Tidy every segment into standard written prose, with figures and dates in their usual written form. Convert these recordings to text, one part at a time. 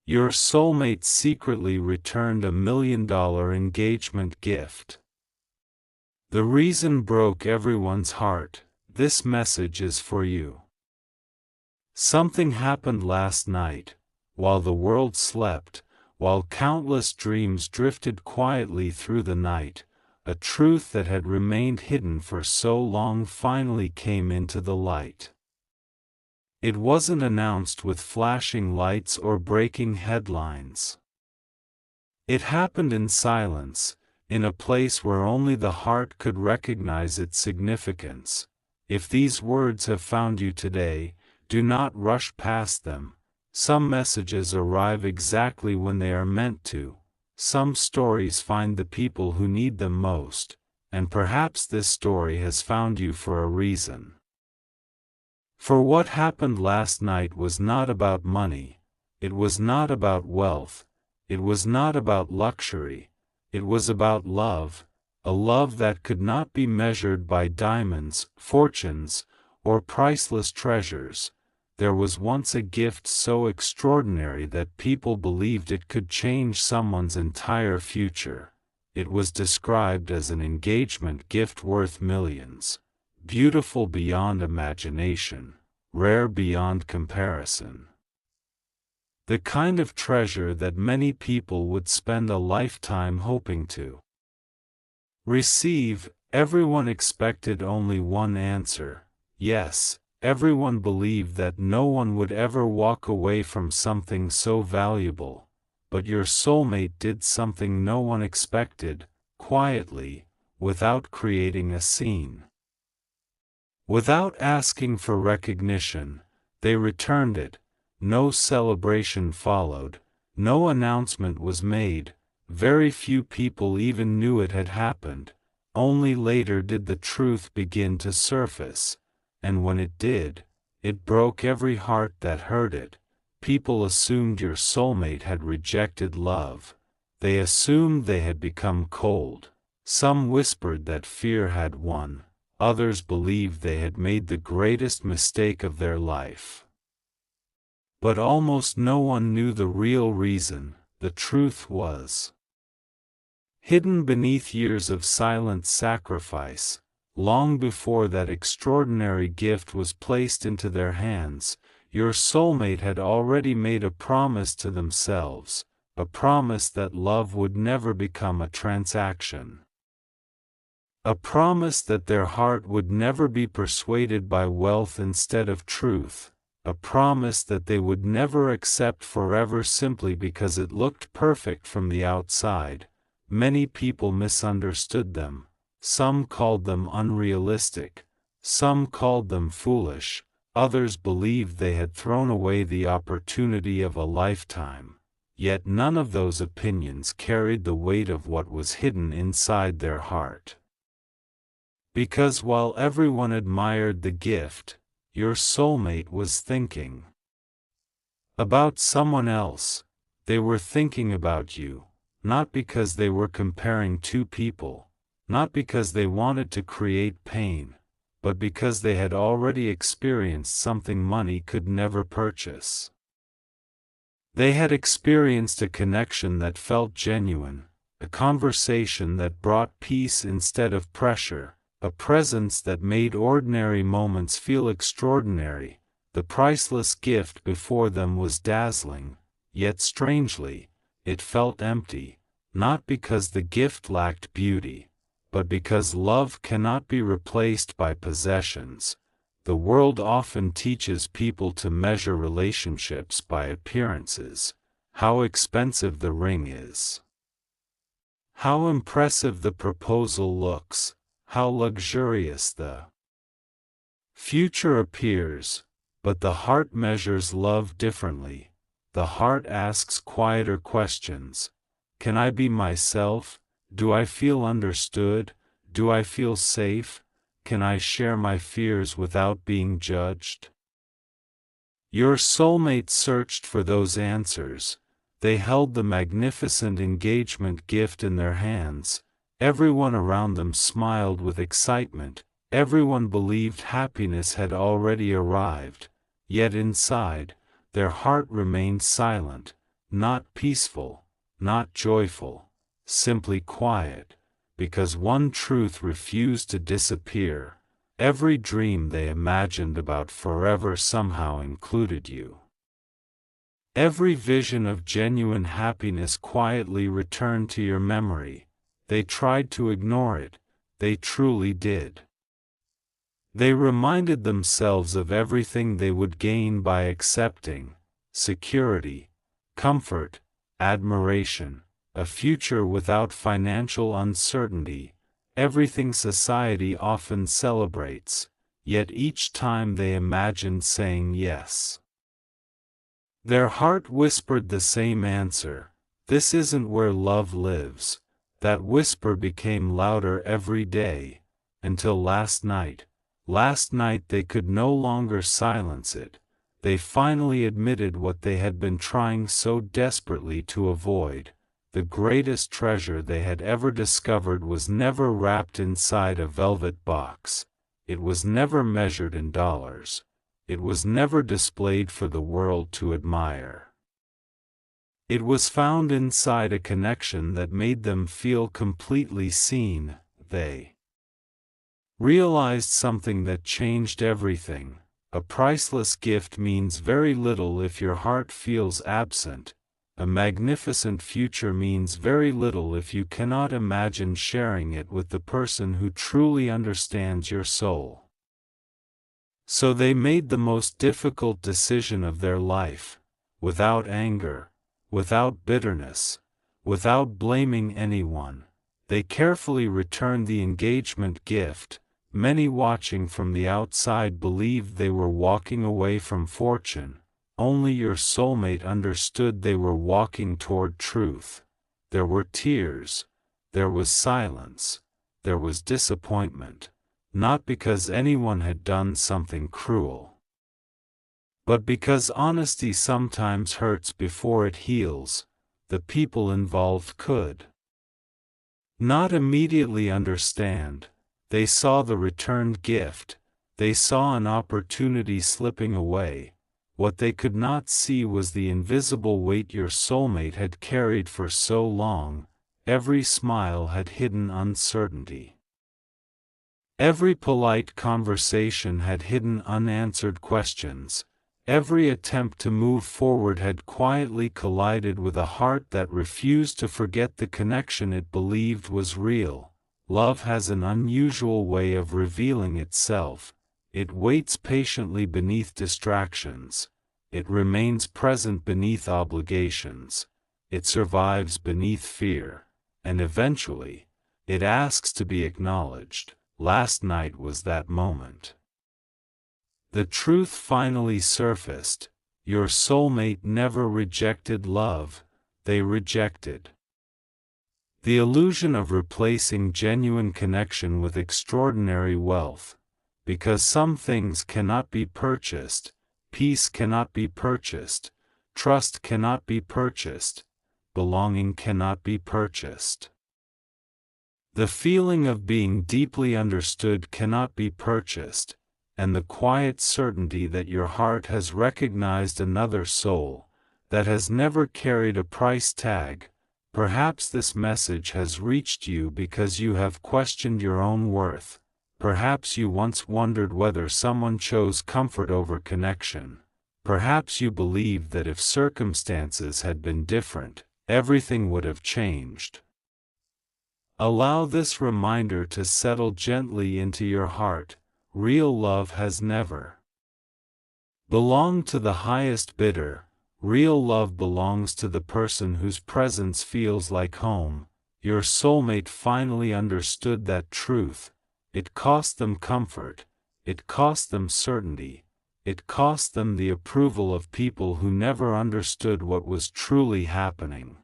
Your soulmate secretly returned $1 million engagement gift. The reason broke everyone's heart. This message is for you. Something happened last night, while the world slept, while countless dreams drifted quietly through the night. A truth that had remained hidden for so long finally came into the light. It wasn't announced with flashing lights or breaking headlines. It happened in silence, in a place where only the heart could recognize its significance. If these words have found you today, do not rush past them. Some messages arrive exactly when they are meant to. Some stories find the people who need them most, and perhaps this story has found you for a reason. For what happened last night was not about money, it was not about wealth, it was not about luxury, it was about love, a love that could not be measured by diamonds, fortunes, or priceless treasures. There was once a gift so extraordinary that people believed it could change someone's entire future. It was described as an engagement gift worth millions, beautiful beyond imagination, rare beyond comparison. The kind of treasure that many people would spend a lifetime hoping to receive. Everyone expected only one answer: yes. Everyone believed that no one would ever walk away from something so valuable. But your soulmate did something no one expected, quietly, without creating a scene. Without asking for recognition, they returned it. No celebration followed, no announcement was made, very few people even knew it had happened. Only later did the truth begin to surface. And when it did, it broke every heart that heard it. People assumed your soulmate had rejected love. They assumed they had become cold. Some whispered that fear had won. Others believed they had made the greatest mistake of their life. But almost no one knew the real reason. The truth was hidden beneath years of silent sacrifice. Long before that extraordinary gift was placed into their hands, your soulmate had already made a promise to themselves, a promise that love would never become a transaction. A promise that their heart would never be persuaded by wealth instead of truth, a promise that they would never accept forever simply because it looked perfect from the outside. Many people misunderstood them. Some called them unrealistic, some called them foolish, others believed they had thrown away the opportunity of a lifetime. Yet none of those opinions carried the weight of what was hidden inside their heart. Because while everyone admired the gift, your soulmate was thinking about someone else. They were thinking about you, not because they were comparing two people. Not because they wanted to create pain, but because they had already experienced something money could never purchase. They had experienced a connection that felt genuine, a conversation that brought peace instead of pressure, a presence that made ordinary moments feel extraordinary. The priceless gift before them was dazzling, yet strangely, it felt empty, not because the gift lacked beauty, but because love cannot be replaced by possessions. The world often teaches people to measure relationships by appearances, how expensive the ring is, how impressive the proposal looks, how luxurious the future appears, but the heart measures love differently. The heart asks quieter questions. Can I be myself? Do I feel understood? Do I feel safe? Can I share my fears without being judged? Your soulmate searched for those answers. They held the magnificent engagement gift in their hands. Everyone around them smiled with excitement. Everyone believed happiness had already arrived. Yet inside, their heart remained silent. not peaceful, not joyful, simply quiet, because one truth refused to disappear. Every dream they imagined about forever somehow included you. Every vision of genuine happiness quietly returned to your memory. They tried to ignore it, they truly did. They reminded themselves of everything they would gain by accepting security, comfort, admiration, a future without financial uncertainty, everything society often celebrates, yet each time they imagined saying yes. Their heart whispered the same answer, "This isn't where love lives." That whisper became louder every day, until last night they could no longer silence it. They finally admitted what they had been trying so desperately to avoid. The greatest treasure they had ever discovered was never wrapped inside a velvet box. It was never measured in dollars. It was never displayed for the world to admire. It was found inside a connection that made them feel completely seen. They realized something that changed everything. A priceless gift means very little if your heart feels absent. A magnificent future means very little if you cannot imagine sharing it with the person who truly understands your soul. So they made the most difficult decision of their life, without anger, without bitterness, without blaming anyone. They carefully returned the engagement gift. Many watching from the outside believed they were walking away from fortune. Only your soulmate understood they were walking toward truth. There were tears, there was silence, there was disappointment, not because anyone had done something cruel, but because honesty sometimes hurts before it heals. The people involved could not immediately understand. They saw the returned gift, they saw an opportunity slipping away. What they could not see was the invisible weight your soulmate had carried for so long. Every smile had hidden uncertainty. Every polite conversation had hidden unanswered questions. Every attempt to move forward had quietly collided with a heart that refused to forget the connection it believed was real. Love has an unusual way of revealing itself. It waits patiently beneath distractions. It remains present beneath obligations. It survives beneath fear. And eventually, it asks to be acknowledged. Last night was that moment. The truth finally surfaced. Your soulmate never rejected love, they rejected the illusion of replacing genuine connection with extraordinary wealth. Because some things cannot be purchased, peace cannot be purchased, trust cannot be purchased, belonging cannot be purchased. The feeling of being deeply understood cannot be purchased, and the quiet certainty that your heart has recognized another soul, that has never carried a price tag. Perhaps this message has reached you because you have questioned your own worth. Perhaps you once wondered whether someone chose comfort over connection. Perhaps you believed that if circumstances had been different, everything would have changed. Allow this reminder to settle gently into your heart. Real love has never belonged to the highest bidder. Real love belongs to the person whose presence feels like home. Your soulmate finally understood that truth. It cost them comfort. It cost them certainty. It cost them the approval of people who never understood what was truly happening.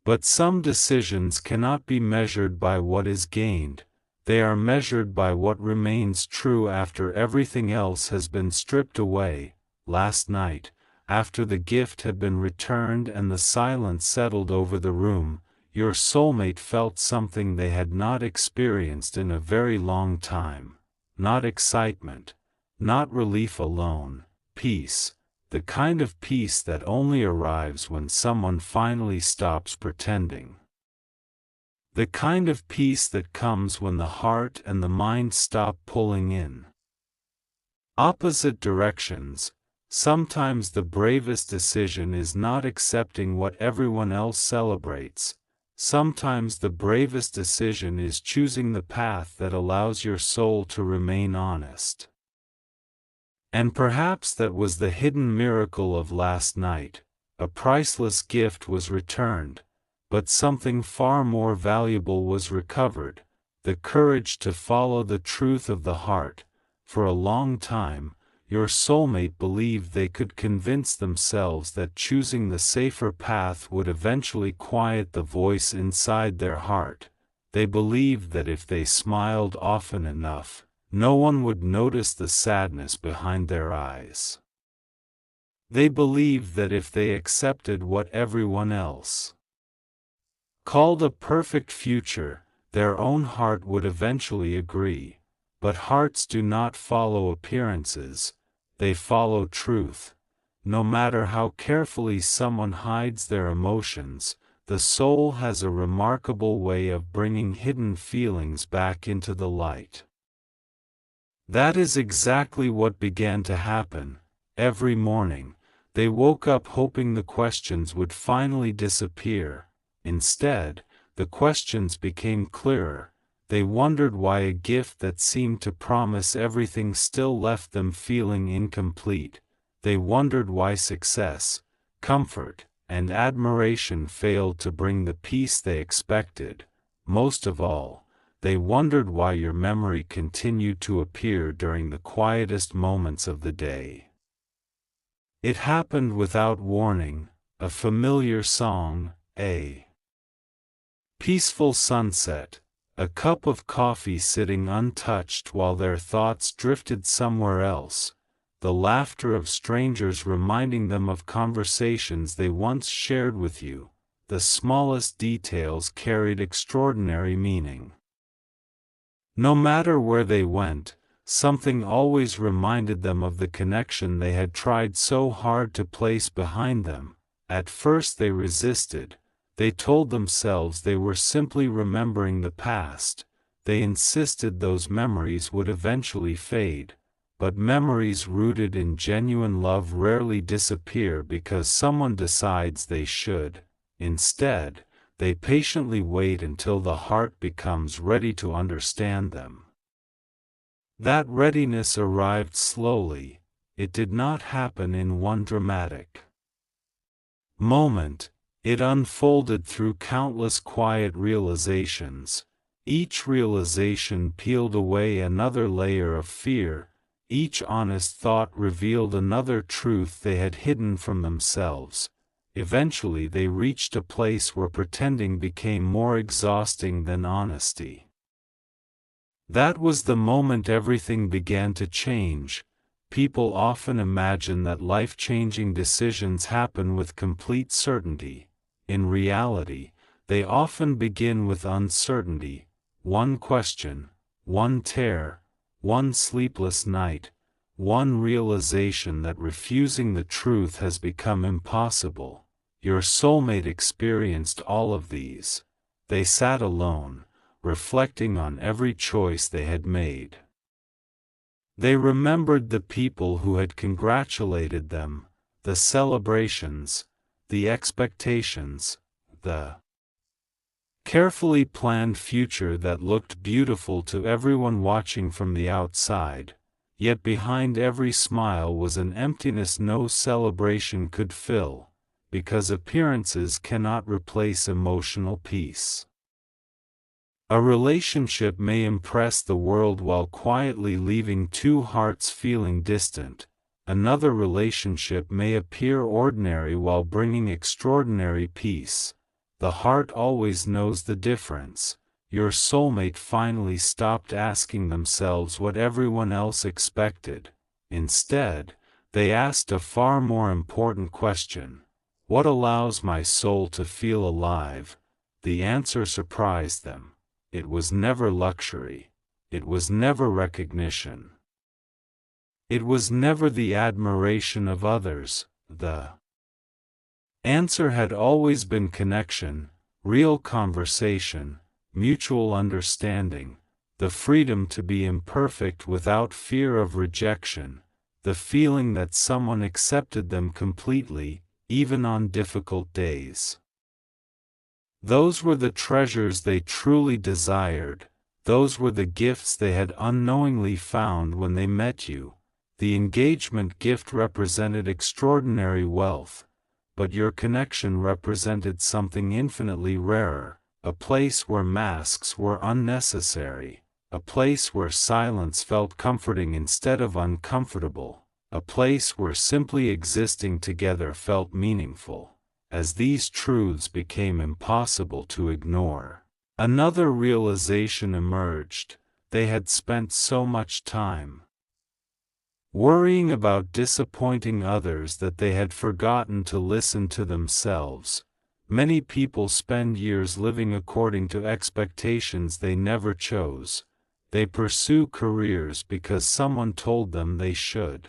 But some decisions cannot be measured by what is gained. They are measured by what remains true after everything else has been stripped away. Last night, after the gift had been returned and the silence settled over the room, your soulmate felt something they had not experienced in a very long time. Not excitement, not relief alone, peace. the kind of peace that only arrives when someone finally stops pretending. The kind of peace that comes when the heart and the mind stop pulling in opposite directions. Sometimes the bravest decision is not accepting what everyone else celebrates. Sometimes the bravest decision is choosing the path that allows your soul to remain honest. And perhaps that was the hidden miracle of last night. A priceless gift was returned, but something far more valuable was recovered: the courage to follow the truth of the heart. For a long time, your soulmate believed they could convince themselves that choosing the safer path would eventually quiet the voice inside their heart. They believed that if they smiled often enough, no one would notice the sadness behind their eyes. They believed that if they accepted what everyone else called a perfect future, their own heart would eventually agree. But hearts do not follow appearances, they follow truth. No matter how carefully someone hides their emotions, the soul has a remarkable way of bringing hidden feelings back into the light. That is exactly what began to happen. Every morning, they woke up hoping the questions would finally disappear. Instead, the questions became clearer. They wondered why a gift that seemed to promise everything still left them feeling incomplete. They wondered why success, comfort, and admiration failed to bring the peace they expected. Most of all, they wondered why your memory continued to appear during the quietest moments of the day. It happened without warning: a familiar song, a peaceful sunset, a cup of coffee sitting untouched while their thoughts drifted somewhere else, the laughter of strangers reminding them of conversations they once shared with you. The smallest details carried extraordinary meaning. No matter where they went, something always reminded them of the connection they had tried so hard to place behind them. At first they resisted. They told themselves they were simply remembering the past. They insisted those memories would eventually fade. But memories rooted in genuine love rarely disappear because someone decides they should. Instead, they patiently wait until the heart becomes ready to understand them. That readiness arrived slowly. It did not happen in one dramatic moment. It unfolded through countless quiet realizations. Each realization peeled away another layer of fear. Each honest thought revealed another truth they had hidden from themselves. Eventually they reached a place where pretending became more exhausting than honesty. That was the moment everything began to change. People often imagine that life-changing decisions happen with complete certainty. In reality, they often begin with uncertainty. One question, one tear, one sleepless night, one realization that refusing the truth has become impossible. Your soulmate experienced all of these. They sat alone, reflecting on every choice they had made. They remembered the people who had congratulated them, the celebrations, the expectations, the carefully planned future that looked beautiful to everyone watching from the outside. Yet behind every smile was an emptiness no celebration could fill, because appearances cannot replace emotional peace. A relationship may impress the world while quietly leaving two hearts feeling distant. Another relationship may appear ordinary while bringing extraordinary peace. The heart always knows the difference. Your soulmate finally stopped asking themselves what everyone else expected. Instead, they asked a far more important question: what allows my soul to feel alive? The answer surprised them. It was never luxury. It was never recognition. It was never the admiration of others. The answer had always been connection, real conversation, mutual understanding, the freedom to be imperfect without fear of rejection, the feeling that someone accepted them completely, even on difficult days. Those were the treasures they truly desired, those were the gifts they had unknowingly found when they met you. The engagement gift represented extraordinary wealth, but your connection represented something infinitely rarer, a place where masks were unnecessary, a place where silence felt comforting instead of uncomfortable, a place where simply existing together felt meaningful. As these truths became impossible to ignore, another realization emerged: they had spent so much time worrying about disappointing others that they had forgotten to listen to themselves. Many people spend years living according to expectations they never chose. They pursue careers because someone told them they should.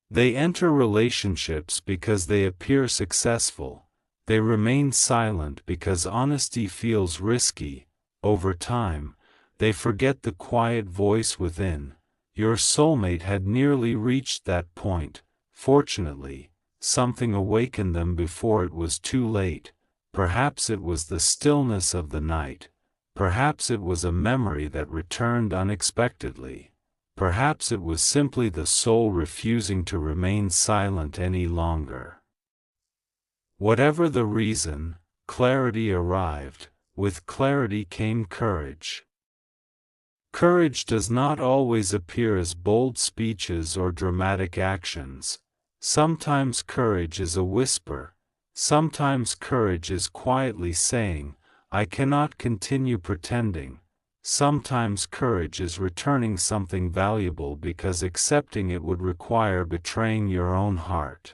They enter relationships because they appear successful. They remain silent because honesty feels risky. Over time, they forget the quiet voice within. Your soulmate had nearly reached that point. Fortunately, something awakened them before it was too late. Perhaps it was the stillness of the night. Perhaps it was a memory that returned unexpectedly. Perhaps it was simply the soul refusing to remain silent any longer. Whatever the reason, clarity arrived. With clarity came courage. Courage does not always appear as bold speeches or dramatic actions. Sometimes courage is a whisper. Sometimes courage is quietly saying, "I cannot continue pretending." Sometimes courage is returning something valuable because accepting it would require betraying your own heart.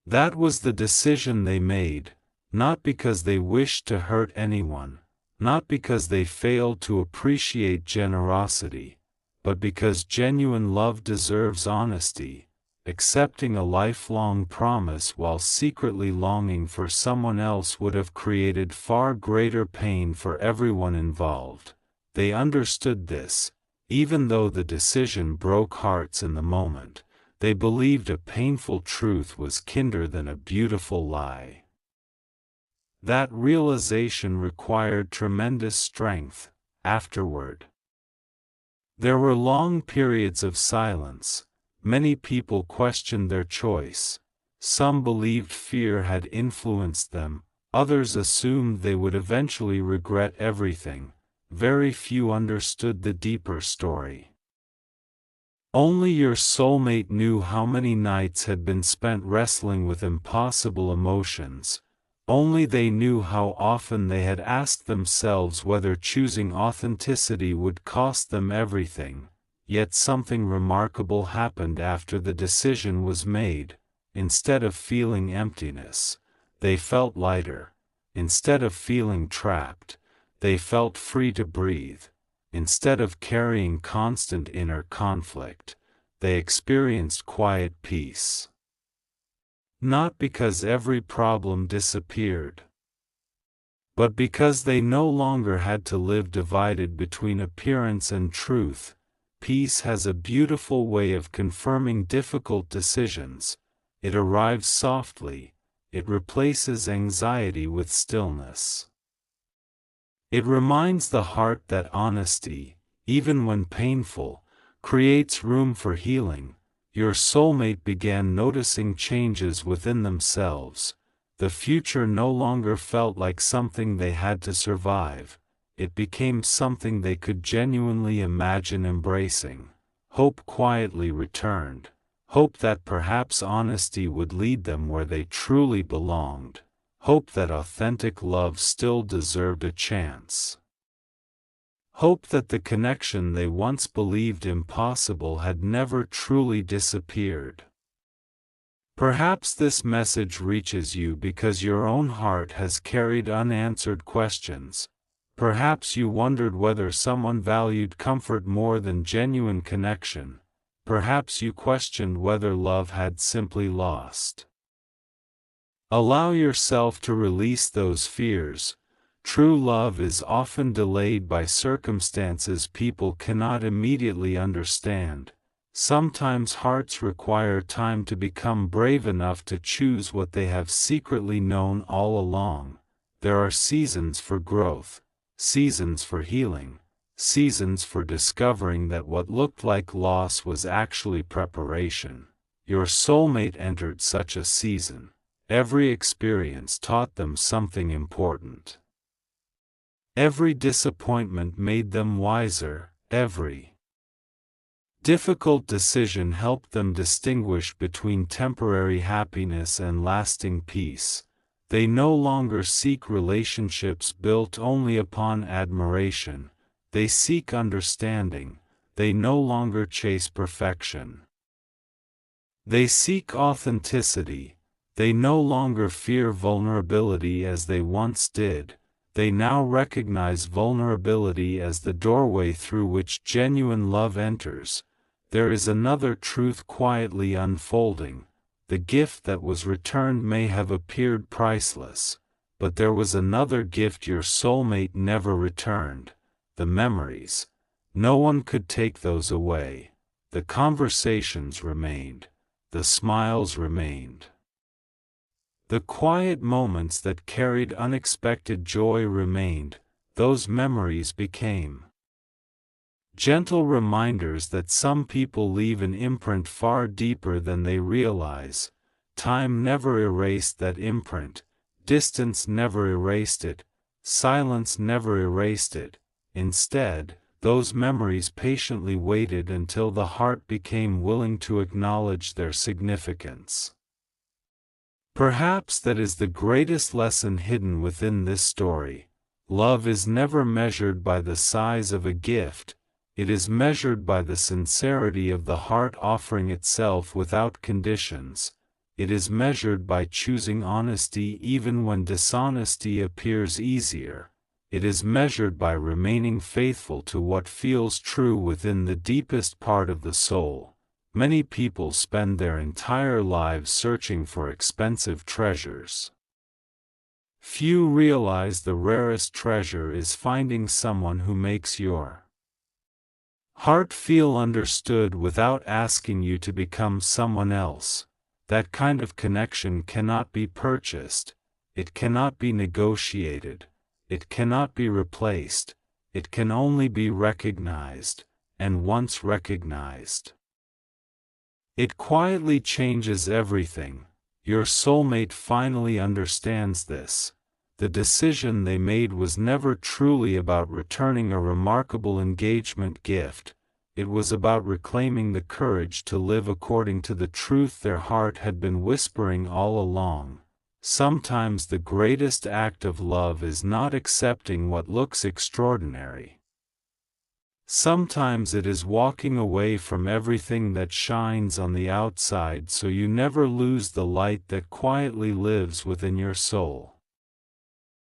That was the decision they made, not because they wished to hurt anyone, not because they failed to appreciate generosity, but because genuine love deserves honesty. Accepting a lifelong promise while secretly longing for someone else would have created far greater pain for everyone involved. They understood this. Even though the decision broke hearts in the moment, they believed a painful truth was kinder than a beautiful lie. That realization required tremendous strength. Afterward, there were long periods of silence. Many people questioned their choice. Some believed fear had influenced them. Others assumed they would eventually regret everything. Very few understood the deeper story. Only your soulmate knew how many nights had been spent wrestling with impossible emotions. Only they knew how often they had asked themselves whether choosing authenticity would cost them everything. Yet something remarkable happened after the decision was made. Instead of feeling emptiness, they felt lighter. Instead of feeling trapped, they felt free to breathe. Instead of carrying constant inner conflict, they experienced quiet peace. Not because every problem disappeared, but because they no longer had to live divided between appearance and truth. Peace has a beautiful way of confirming difficult decisions. It arrives softly. It replaces anxiety with stillness. It reminds the heart that honesty, even when painful, creates room for healing. Your soulmate began noticing changes within themselves. The future no longer felt like something they had to survive. It became something they could genuinely imagine embracing. Hope quietly returned. Hope that perhaps honesty would lead them where they truly belonged. Hope that authentic love still deserved a chance. Hope that the connection they once believed impossible had never truly disappeared. Perhaps this message reaches you because your own heart has carried unanswered questions. Perhaps you wondered whether someone valued comfort more than genuine connection. perhaps you questioned whether love had simply lost. Allow yourself to release those fears. True love is often delayed by circumstances people cannot immediately understand. Sometimes hearts require time to become brave enough to choose what they have secretly known all along. There are seasons for growth, seasons for healing, seasons for discovering that what looked like loss was actually preparation. Your soulmate entered such a season. Every experience taught them something important. Every disappointment made them wiser. Every difficult decision helped them distinguish between temporary happiness and lasting peace. They no longer seek relationships built only upon admiration. They seek understanding. They no longer chase perfection. They seek authenticity. They no longer fear vulnerability as they once did. They now recognize vulnerability as the doorway through which genuine love enters. There is another truth quietly unfolding. The gift that was returned may have appeared priceless, but there was another gift your soulmate never returned: the memories. No one could take those away. The conversations remained. The smiles remained. The quiet moments that carried unexpected joy remained. Those memories became gentle reminders that some people leave an imprint far deeper than they realize. Time never erased that imprint. Distance never erased it. Silence never erased it. Instead, those memories patiently waited until the heart became willing to acknowledge their significance. Perhaps that is the greatest lesson hidden within this story. Love is never measured by the size of a gift. It is measured by the sincerity of the heart offering itself without conditions. It is measured by choosing honesty even when dishonesty appears easier. It is measured by remaining faithful to what feels true within the deepest part of the soul. Many people spend their entire lives searching for expensive treasures. Few realize the rarest treasure is finding someone who makes your heart feel understood without asking you to become someone else. That kind of connection cannot be purchased. It cannot be negotiated. It cannot be replaced. It can only be recognized, and once recognized, it quietly changes everything. Your soulmate finally understands this. The decision they made was never truly about returning a remarkable engagement gift. It was about reclaiming the courage to live according to the truth their heart had been whispering all along. Sometimes the greatest act of love is not accepting what looks extraordinary. Sometimes it is walking away from everything that shines on the outside so you never lose the light that quietly lives within your soul.